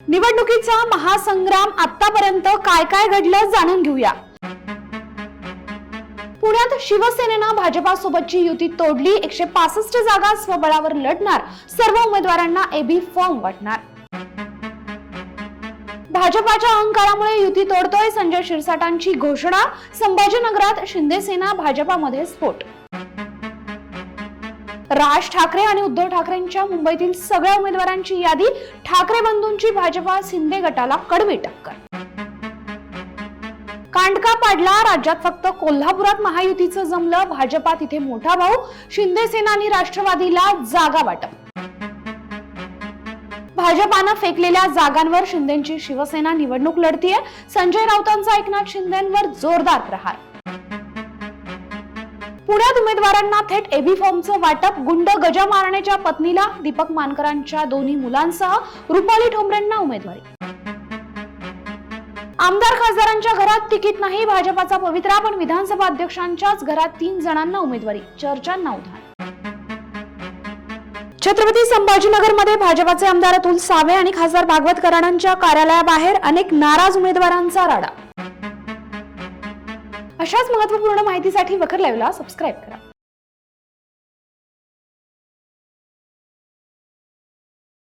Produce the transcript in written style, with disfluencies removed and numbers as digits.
निवडणुकीचा महासंग्राम आतापर्यंत काय काय घडलं जाणून घेऊया। पुण्यात शिवसेनेनं भाजपासोबतची युती तोडली। 165 जागा स्वबळावर लढणार, सर्व उमेदवारांना एबी फॉर्म वाटणार। भाजपाच्या अहंकारामुळे युती तोडतोय, संजय शिरसाटांची घोषणा। संभाजीनगरात शिंदे सेना भाजपामध्ये स्फोट। राज ठाकरे आणि उद्धव ठाकरेंच्या मुंबईतील सगळ्या उमेदवारांची यादी। ठाकरे बंधूंची भाजपा शिंदे गटाला कडवी टक्कर। कांडका पाडला, राज्यात फक्त कोल्हापुरात महायुतीचं जमलं। भाजपात इथे मोठा भाऊ, शिंदे सेना आणि राष्ट्रवादीला जागा वाटप। भाजपानं फेकलेल्या जागांवर शिंदेची शिवसेना निवडणूक लढतीये। संजय राऊतांचा एकनाथ शिंदेंवर जोरदार प्रहार। पुण्यात उमेदवारांना थेट एबी फॉर्मचं वाटप। गुंड गजा मारण्याच्या पत्नीला, दीपक मानकरांच्या दोन्ही मुलांसह रुपाली ठोंबरेंना उमेदवारी। आमदार खासदारांच्या घरात तिकीट नाही, भाजपाचा पवित्रा, पण विधानसभा अध्यक्षांच्याच घरात 3 जणांना उमेदवारी, चर्चांना उधाण। छत्रपती संभाजीनगरमध्ये भाजपाचे आमदार अतुल सावे आणि खासदार भागवत कराडांच्या कार्यालयाबाहेर अनेक नाराज उमेदवारांचा राडा। अशाच महत्त्वपूर्ण माहितीसाठी वखर लाईव्हला सबस्क्राईब करा।